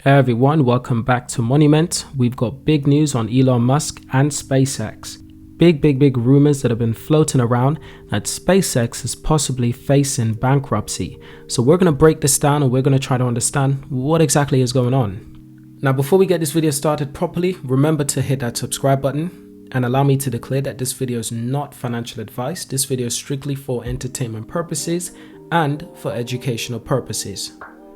Hey everyone, welcome back to Monument. We've got big news on Elon Musk and SpaceX. Big rumors that have been floating around that SpaceX is possibly facing bankruptcy. So we're going to break this down and we're going to try to understand what exactly is going on. Now, before we get this video started properly, remember to hit that subscribe button and allow me to declare that this video is not financial advice. This video is strictly for entertainment purposes and for educational purposes.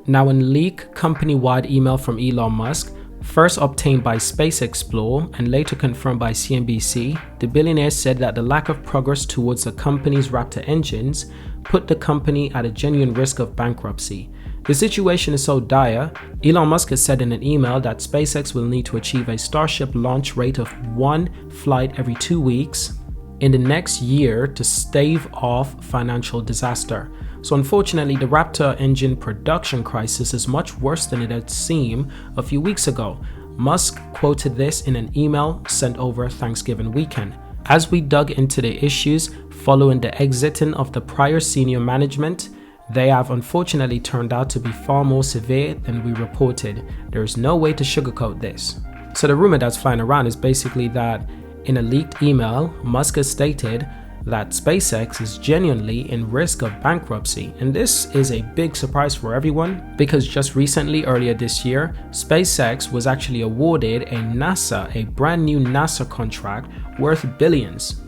Now, in leak company-wide email from Elon Musk, first obtained by Space Explorer and later confirmed by CNBC, the billionaire said that the lack of progress towards the company's Raptor engines put the company at a genuine risk of bankruptcy. The situation is so dire, Elon Musk has said in an email that SpaceX will need to achieve a Starship launch rate of 1 flight every 2 weeks in the next year to stave off financial disaster. So unfortunately, the Raptor engine production crisis is much worse than it had seemed a few weeks ago. Musk quoted this in an email sent over Thanksgiving weekend. As we dug into the issues following the exiting of the prior senior management, they have unfortunately turned out to be far more severe than we reported. There is no way to sugarcoat this. So the rumor that's flying around is basically that in a leaked email, Musk has stated that SpaceX is genuinely in risk of bankruptcy, and this is a big surprise for everyone because just recently, earlier this year, SpaceX was actually awarded a brand new NASA contract worth billions.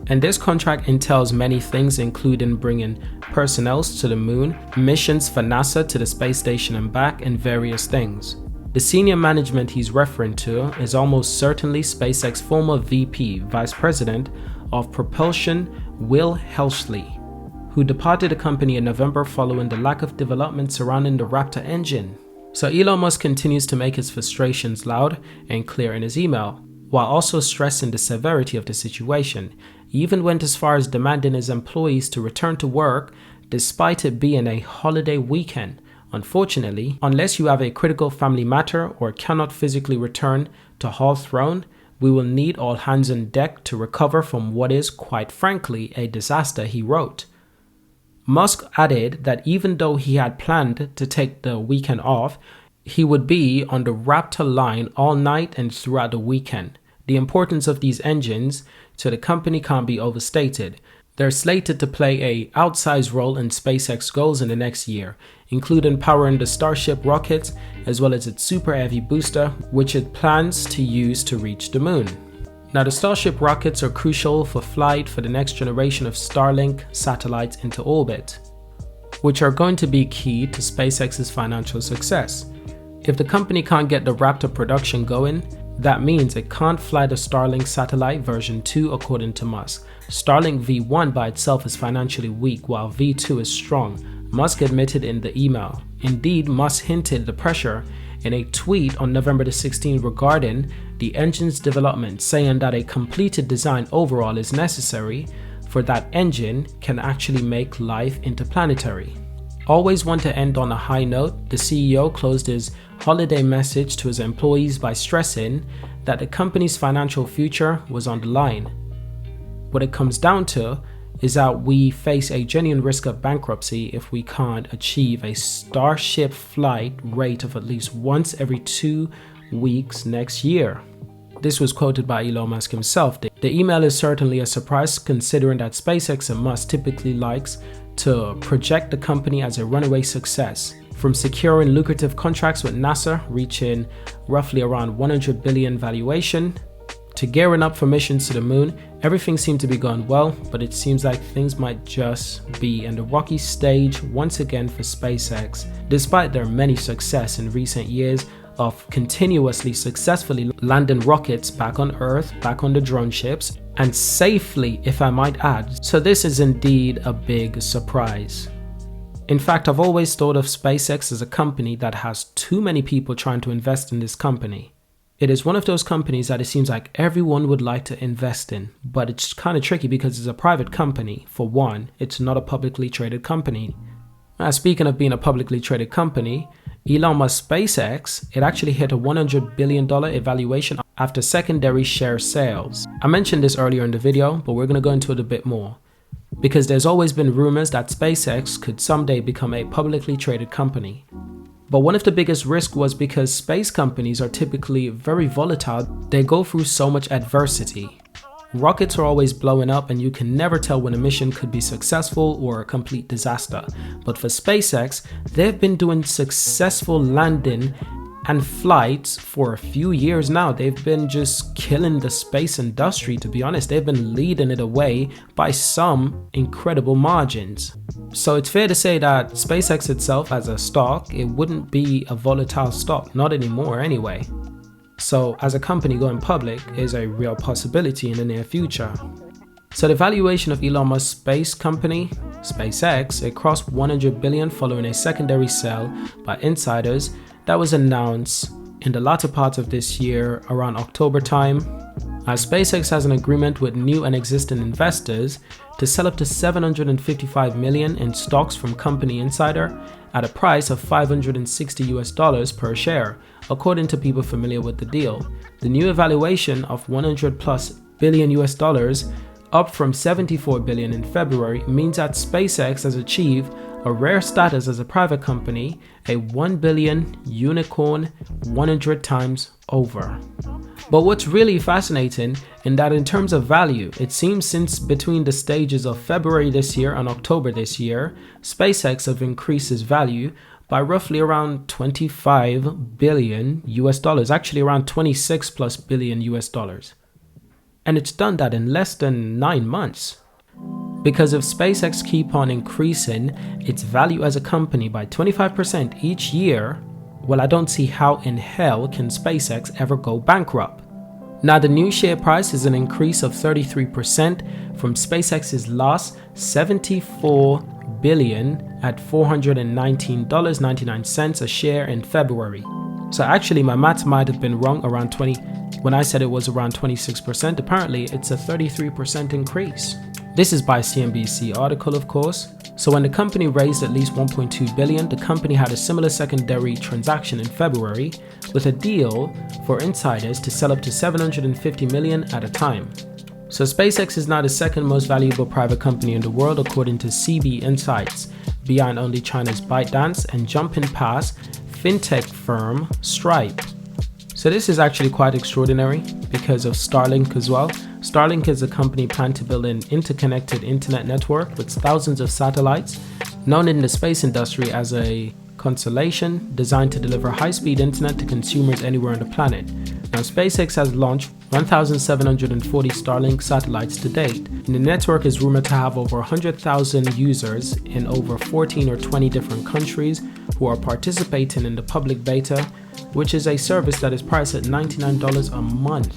And this contract entails many things, including bringing personnel to the moon, missions for NASA to the space station and back, and various things. The senior management he's referring to is almost certainly SpaceX former VP, Vice President of Propulsion, Will Helsley, who departed the company in November following the lack of development surrounding the Raptor engine. So Elon Musk continues to make his frustrations loud and clear in his email, while also stressing the severity of the situation. He even went as far as demanding his employees to return to work despite it being a holiday weekend. Unfortunately, unless you have a critical family matter or cannot physically return to Hall Throne, we will need all hands on deck to recover from what is, quite frankly, a disaster, he wrote. Musk added that even though he had planned to take the weekend off, he would be on the Raptor line all night and throughout the weekend. The importance of these engines to the company can't be overstated. They're slated to play an outsized role in SpaceX goals in the next year, including powering the Starship rockets as well as its Super Heavy booster, which it plans to use to reach the moon. Now, the Starship rockets are crucial for flight for the next generation of Starlink satellites into orbit, which are going to be key to SpaceX's financial success. If the company can't get the Raptor production going, that means it can't fly the Starlink satellite version 2 according to Musk. Starlink V1 by itself is financially weak while V2 is strong, Musk admitted in the email. Indeed, Musk hinted the pressure in a tweet on November the 16th regarding the engine's development, saying that a completed design overhaul is necessary for that engine can actually make life interplanetary. Always want to end on a high note, the CEO closed his holiday message to his employees by stressing that the company's financial future was on the line. What it comes down to is that we face a genuine risk of bankruptcy if we can't achieve a Starship flight rate of at least once every 2 weeks next year. This was quoted by Elon Musk himself. The email is certainly a surprise considering that SpaceX and Musk typically likes to project the company as a runaway success. From securing lucrative contracts with NASA, reaching roughly around $100 billion valuation, to gearing up for missions to the moon, everything seemed to be going well, but it seems like things might just be in the rocky stage once again for SpaceX, despite their many success in recent years of continuously successfully landing rockets back on Earth, back on the drone ships, and safely, if I might add. So this is indeed a big surprise. In fact, I've always thought of SpaceX as a company that has too many people trying to invest in this company. It is one of those companies that it seems like everyone would like to invest in, but it's kind of tricky because it's a private company. For one, it's not a publicly traded company. Speaking of being a publicly traded company, Elon Musk SpaceX, it actually hit a $100 billion evaluation after secondary share sales. I mentioned this earlier in the video, but we're going to go into it a bit more. Because there's always been rumors that SpaceX could someday become a publicly traded company. But one of the biggest risks was because space companies are typically very volatile. They go through so much adversity. Rockets are always blowing up and you can never tell when a mission could be successful or a complete disaster. But for SpaceX, they've been doing successful landing and flights for a few years now. They've been just killing the space industry, to be honest. They've been leading it away by some incredible margins. So it's fair to say that SpaceX itself as a stock, it wouldn't be a volatile stock, not anymore anyway. So as a company going public is a real possibility in the near future. So the valuation of Elon Musk's space company, SpaceX, it crossed 100 billion following a secondary sale by insiders that was announced in the latter part of this year around October time. As SpaceX has an agreement with new and existing investors to sell up to 755 million in stocks from company insider at a price of $560 per share, according to people familiar with the deal. The new evaluation of 100 plus billion US, up from 74 billion in February, means that SpaceX has achieved a rare status as a private company, a 1 billion unicorn 100 times over. But what's really fascinating in that in terms of value, it seems since between the stages of February this year and October this year, SpaceX have increased its value by roughly around 25 billion US, actually around 26 plus billion US. And it's done that in less than 9 months. Because if SpaceX keep on increasing its value as a company by 25% each year, well, I don't see how in hell can SpaceX ever go bankrupt. Now the new share price is an increase of 33% from SpaceX's last 74 billion at $419.99 a share in February. So actually my maths might have been wrong around 20 when I said it was around 26%. Apparently it's a 33% increase. This is by CNBC article, of course. So when the company raised at least 1.2 billion, the company had a similar secondary transaction in February with a deal for insiders to sell up to 750 million at a time. So SpaceX is now the second most valuable private company in the world according to CB Insights, behind only China's ByteDance and jumping past fintech firm Stripe. So this is actually quite extraordinary because of Starlink as well. Starlink is a company planned to build an interconnected internet network with thousands of satellites, known in the space industry as a constellation designed to deliver high-speed internet to consumers anywhere on the planet. Now SpaceX has launched 1,740 Starlink satellites to date, and the network is rumored to have over 100,000 users in over 14 or 20 different countries who are participating in the public beta, which is a service that is priced at $99 a month.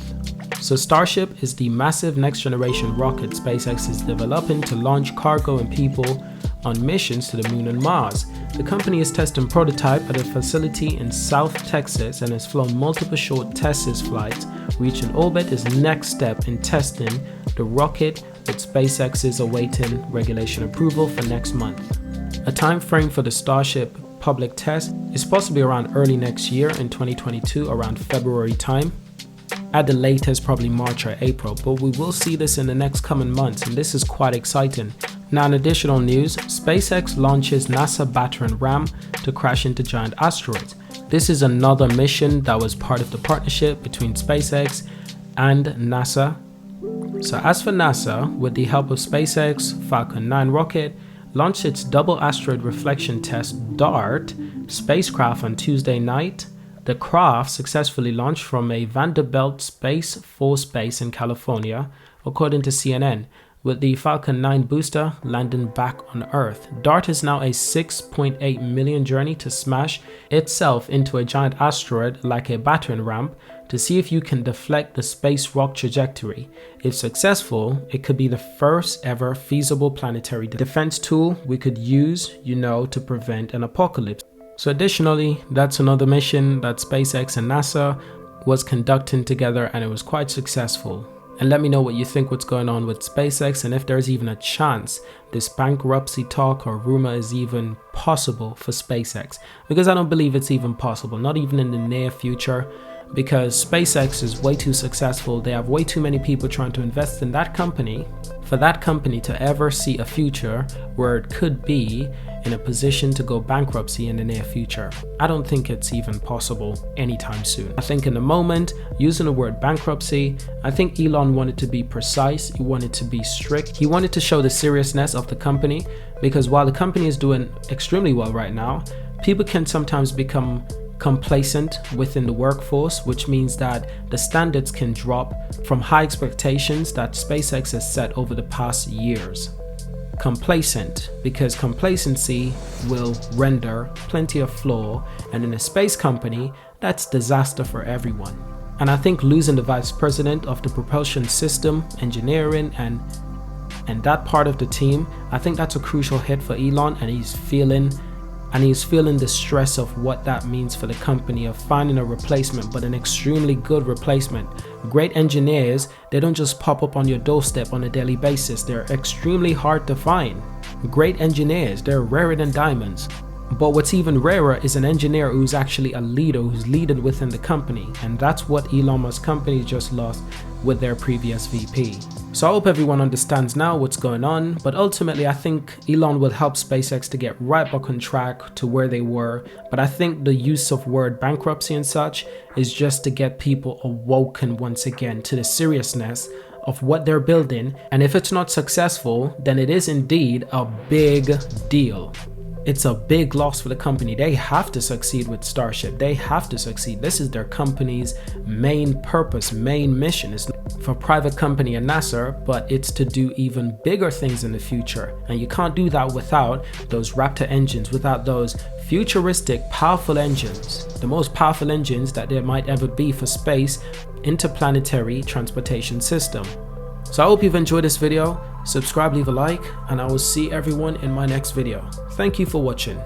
So Starship is the massive next generation rocket SpaceX is developing to launch cargo and people on missions to the moon and Mars. The company is testing prototype at a facility in South Texas and has flown multiple short test flights. Reaching orbit is next step in testing the rocket, with SpaceX is awaiting regulation approval for next month. A time frame for the Starship public test is possibly around early next year in 2022, around February time. At the latest, probably March or April, but we will see this in the next coming months, and this is quite exciting. Now in additional news, SpaceX launches NASA Battering ram to crash into giant asteroids. This is another mission that was part of the partnership between SpaceX and NASA. So as for NASA, with the help of SpaceX, Falcon 9 rocket launched its double asteroid reflection test DART spacecraft on Tuesday night. The craft successfully launched from a Vanderbilt Space Force base in California, according to CNN, with the Falcon 9 booster landing back on Earth. DART is now a 6.8 million journey to smash itself into a giant asteroid like a battering ram to see if you can deflect the space rock trajectory. If successful, it could be the first ever feasible planetary defense tool we could use, to prevent an apocalypse. So additionally, that's another mission that SpaceX and NASA was conducting together, and it was quite successful. And let me know what you think what's going on with SpaceX, and if there's even a chance this bankruptcy talk or rumor is even possible for SpaceX. Because I don't believe it's even possible, not even in the near future, because SpaceX is way too successful. They have way too many people trying to invest in that company for that company to ever see a future where it could be in a position to go bankruptcy in the near future. I don't think it's even possible anytime soon. I think in the moment, using the word bankruptcy, I think Elon wanted to be precise, he wanted to be strict, he wanted to show the seriousness of the company, because while the company is doing extremely well right now, people can sometimes become complacent within the workforce, which means that the standards can drop from high expectations that SpaceX has set over the past years. Complacent, because complacency will render plenty of flaw, and in a space company, that's disaster for everyone. And I think losing the vice president of the propulsion system, engineering, and that part of the team, I think that's a crucial hit for Elon, and he's feeling the stress of what that means for the company, of finding a replacement, but an extremely good replacement. Great engineers, they don't just pop up on your doorstep on a daily basis. They're extremely hard to find. Great engineers, they're rarer than diamonds. But what's even rarer is an engineer who's actually a leader, who's leading within the company. And that's what Elon Musk company just lost with their previous VP. So I hope everyone understands now what's going on, but ultimately I think Elon will help SpaceX to get right back on track to where they were. But I think the use of word bankruptcy and such is just to get people awoken once again to the seriousness of what they're building. And if it's not successful, then it is indeed a big deal. It's a big loss for the company. They have to succeed with Starship. They have to succeed. This is their company's main purpose, main mission. It's for private company and NASA, but it's to do even bigger things in the future. And you can't do that without those Raptor engines, without those futuristic, powerful engines, the most powerful engines that there might ever be for space interplanetary transportation system. So I hope you've enjoyed this video. Subscribe, leave a like, and I will see everyone in my next video. Thank you for watching.